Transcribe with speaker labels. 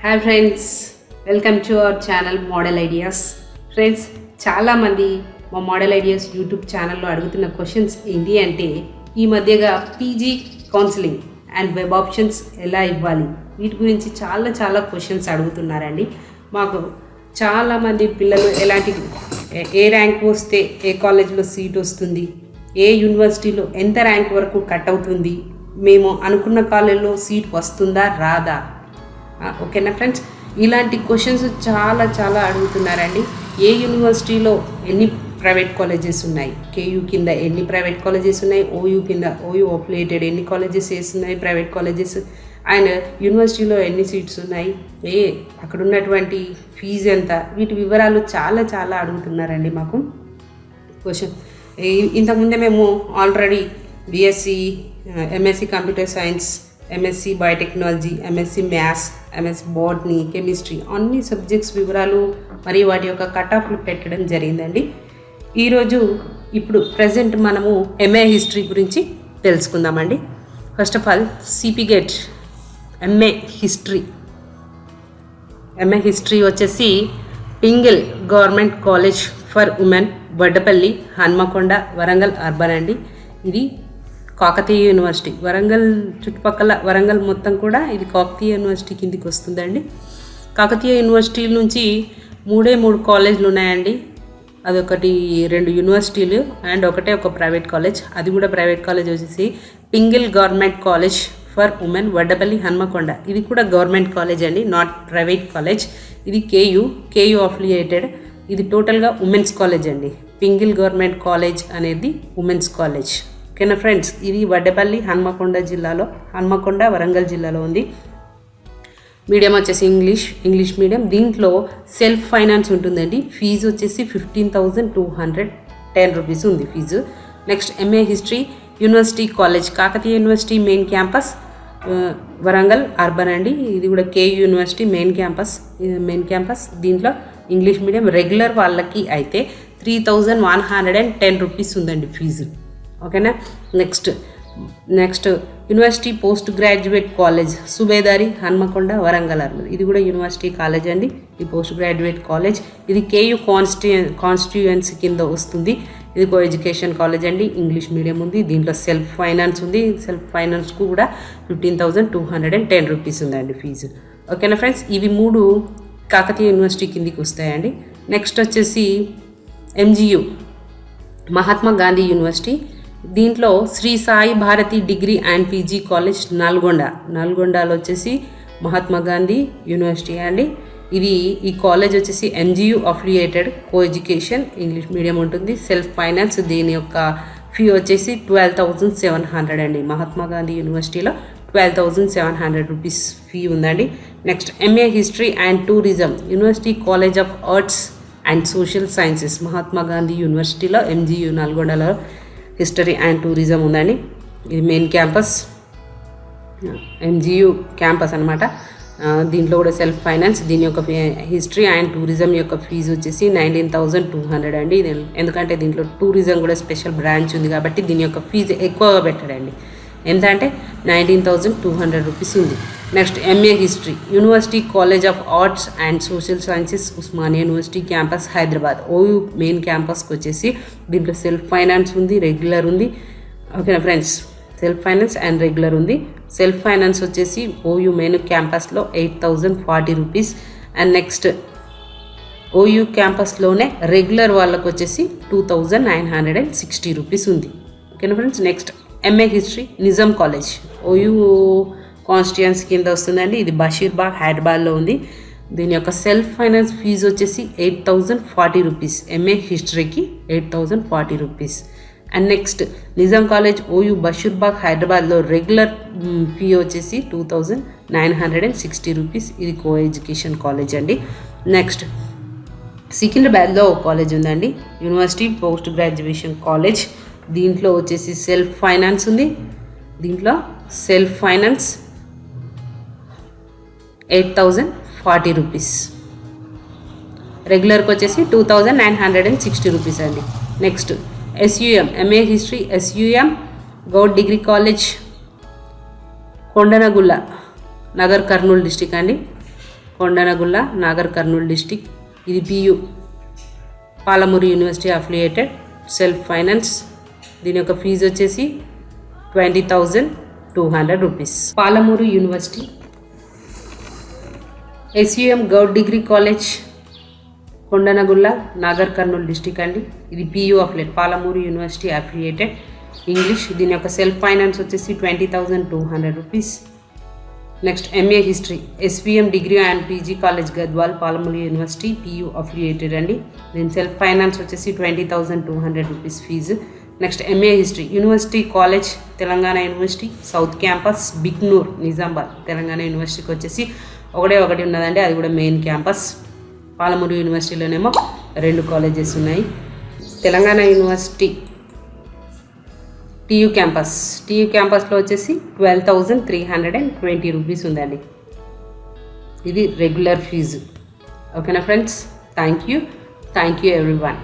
Speaker 1: Hi friends, welcome to our channel model ideas. Friends, చాలామంది మా model ideas YouTube ఛానల్లో అడుగుతున్న క్వశ్చన్స్ ఏంటి అంటే, ఈ మధ్యగా PG counselling and web options ఎలా ఇవ్వాలి, వీటి గురించి చాలా క్వశ్చన్స్ అడుగుతున్నారండి. మాకు చాలామంది పిల్లలు ఏ ర్యాంక్ వస్తే ఏ కాలేజ్లో సీట్ వస్తుంది, ఏ యూనివర్సిటీలో ఎంత ర్యాంక్ వరకు కట్ అవుతుంది, మేము అనుకున్న కాలేజ్లో సీట్ వస్తుందా రాదా, ఓకేనా ఫ్రెండ్స్. ఇలాంటి క్వశ్చన్స్ చాలా అడుగుతున్నారండి. ఏ యూనివర్సిటీలో ఎన్ని ప్రైవేట్ కాలేజెస్ ఉన్నాయి, కేయూ కింద ఎన్ని ప్రైవేట్ కాలేజెస్ ఉన్నాయి, ఓయూ కింద ఓయూ అఫిలియేటెడ్ ఎన్ని కాలేజెస్ వేస్తున్నాయి ప్రైవేట్ కాలేజెస్, అండ్ యూనివర్సిటీలో ఎన్ని సీట్స్ ఉన్నాయి, అక్కడ ఉన్నటువంటి ఫీజు ఎంత, వీటి వివరాలు చాలా అడుగుతున్నారండి మాకు క్వశ్చన్. ఇంతకుముందే మేము already BSc, MSc computer science, MSc biotechnology, MSc maths, MSc botany, chemistry అన్ని సబ్జెక్ట్స్ వివరాలు మరియు వాటి యొక్క కట్ ఆఫ్లు పెట్టడం జరిగిందండి. ఇప్పుడు ప్రజెంట్ మనము ఎంఏ హిస్టరీ గురించి తెలుసుకుందామండి. First of all CPGET MA history వచ్చేసి Pingle government college for women, Vaddapalli, Hanamkonda, Warangal urban అండి. ఇది కాకతీయ యూనివర్సిటీ, వరంగల్ చుట్టుపక్కల వరంగల్ మొత్తం కూడా ఇది కాకతీయ యూనివర్సిటీ కిందికి వస్తుందండి. కాకతీయ యూనివర్సిటీ నుంచి మూడు కాలేజీలు ఉన్నాయండి. అదొకటి 2 యూనివర్సిటీలు అండ్ ఒక ప్రైవేట్ కాలేజ్. అది కూడా ప్రైవేట్ కాలేజ్ వచ్చేసి Pingle government college for women, Vaddapalli, Hanamkonda. ఇది కూడా గవర్నమెంట్ కాలేజ్ అండి, నాట్ ప్రైవేట్ కాలేజ్. ఇది కేయూ అఫిలియేటెడ్. ఇది టోటల్గా ఉమెన్స్ కాలేజ్ అండి. పింగిల్ గవర్నమెంట్ కాలేజ్ అనేది ఉమెన్స్ కాలేజ్, ఓకేనా ఫ్రెండ్స్. ఇది వడ్డపల్లి, హన్మకొండ వరంగల్ జిల్లాలో ఉంది. మీడియం వచ్చేసి ఇంగ్లీష్ మీడియం. దీంట్లో సెల్ఫ్ ఫైనాన్స్ ఉంటుందండి. ఫీజు వచ్చేసి 15,210 రూపీస్ ఉంది fees. Next MA history university college, Kakatiya university main campus, Warangal urban అండి. ఇది కూడా కేయూ యూనివర్సిటీ మెయిన్ క్యాంపస్. దీంట్లో ఇంగ్లీష్ మీడియం. రెగ్యులర్ వాళ్ళకి అయితే 3,110 రూపీస్ ఉందండి ఫీజు, ఓకేనా. Next university post graduate college, Subedari, Hanamkonda, Warangal urban. ఇది కూడా యూనివర్సిటీ కాలేజ్ అండి, ఈ పోస్ట్ గ్రాడ్యుయేట్ కాలేజ్. ఇది కేయూ కాన్స్టిట్యుయెన్సీ కింద వస్తుంది. ఇది కో ఎడ్యుకేషన్ కాలేజ్ అండి, ఇంగ్లీష్ మీడియం ఉంది. దీంట్లో సెల్ఫ్ ఫైనాన్స్ ఉంది. సెల్ఫ్ ఫైనాన్స్కు కూడా 15,210 రూపీస్ ఉందండి ఫీజు, ఓకేనా ఫ్రెండ్స్. ఇవి 3 కాకతీయ యూనివర్సిటీ కిందికి వస్తాయండి. నెక్స్ట్ వచ్చేసి ఎంజియు, మహాత్మా గాంధీ యూనివర్సిటీ. దీంట్లో Sri Sai Bharati degree and PG college, నల్గొండలో వచ్చేసి మహాత్మా గాంధీ యూనివర్సిటీ అండి. ఈ కాలేజ్ వచ్చేసి MGU affiliated, co education, English medium ఉంటుంది. Self finance. దీని యొక్క ఫీ వచ్చేసి 12,700 అండి. మహాత్మా గాంధీ యూనివర్సిటీలో 12,700 రూపీస్ ఫీ ఉందండి. Next MA history and tourism, university college of arts and social sciences, Mahatma Gandhi యూనివర్సిటీలో ఎంజియు నల్గొండలో హిస్టరీ అండ్ టూరిజం ఉందండి. ఇది మెయిన్ క్యాంపస్, ఎంజియు క్యాంపస్ అనమాట. దీంట్లో కూడా సెల్ఫ్ ఫైనాన్స్. దీని యొక్క హిస్టరీ అండ్ టూరిజం యొక్క ఫీజు వచ్చేసి 19,200 అండి. ఎందుకంటే దీంట్లో టూరిజం కూడా స్పెషల్ బ్రాంచ్ ఉంది కాబట్టి దీని యొక్క ఫీజు ఎక్కువగా పెట్టాడండి. ఎంత అంటే 19,200 రూపీస్ ఉంది. Next MA history university college of arts and social sciences, Osmania university campus, Hyderabad. OU main క్యాంపస్కి వచ్చేసి దీంట్లో సెల్ఫ్ ఫైనాన్స్ ఉంది, రెగ్యులర్ ఉంది, ఓకేనా friends. Self finance and regular ఉంది. సెల్ఫ్ ఫైనాన్స్ వచ్చేసి ఓయూ మెయిన్ క్యాంపస్లో 8,040 రూపీస్. అండ్ నెక్స్ట్ ఓయూ క్యాంపస్లోనే రెగ్యులర్ వాళ్ళకు వచ్చేసి 2,960 రూపీస్ ఉంది, ఓకేనా friends. Next MA history Nizam college, OU constituency కింద వస్తుందండి. ఇది బషీర్బాగ్, హైదరాబాద్లో ఉంది. దీని యొక్క సెల్ఫ్ ఫైనాన్స్ ఫీజు వచ్చేసి 8,040 రూపీస్. ఎంఏ హిస్టరీకి 8,040 rupees. And next Nizam college OU Basheerbagh, హైదరాబాద్లో రెగ్యులర్ ఫీ వచ్చేసి 2,960 రూపీస్. ఇది కో ఎడ్యుకేషన్ కాలేజ్ అండి. నెక్స్ట్ సికింద్రాబాద్లో కాలేజ్ ఉందండి, యూనివర్సిటీ పోస్ట్ గ్రాడ్యుయేషన్ కాలేజ్. దీంట్లో వచ్చేసి సెల్ఫ్ ఫైనాన్స్ ఉంది. దీంట్లో సెల్ఫ్ ఫైనాన్స్ 8,040 రూపీస్. రెగ్యులర్కి వచ్చేసి 2,960 రూపీస్ అండి. Next SUM MA history, SUM Goud degree college, Kondanagulla, Nagar Kurnool district అండి. కొండనగుల్ల నాగర్ కర్నూల్ డిస్టిక్. ఇది PU Palamuru university affiliated self finance. దీని యొక్క ఫీజు వచ్చేసి 20,200 rupees. Palamuru university SUM Goud degree college Kondanagulla Nagar Kurnool district అండి. ఇది PU affiliate Palamuru university affiliated English. దీని యొక్క సెల్ఫ్ ఫైనాన్స్ వచ్చేసి 20,200 rupees. Next MA history SVM degree and PG college Gadwal Palamuru university PU affiliated అండి. దీని సెల్ఫ్ ఫైనాన్స్ వచ్చేసి 20,200 rupees fees. Next MA history university college Telangana university south campus Bhiknoor Nizamabad తెలంగాణ యూనివర్సిటీకి వచ్చేసి ఒకటి ఉన్నదండి, అది కూడా మెయిన్ క్యాంపస్. పాలమూరు యూనివర్సిటీలోనేమో 2 కాలేజెస్ ఉన్నాయి. తెలంగాణ యూనివర్సిటీ TU క్యాంపస్లో వచ్చేసి 12,320 రూపీస్ ఉందండి. ఇది రెగ్యులర్ ఫీజు. ఓకేనా ఫ్రెండ్స్, థ్యాంక్ యూ ఎవ్రీవన్.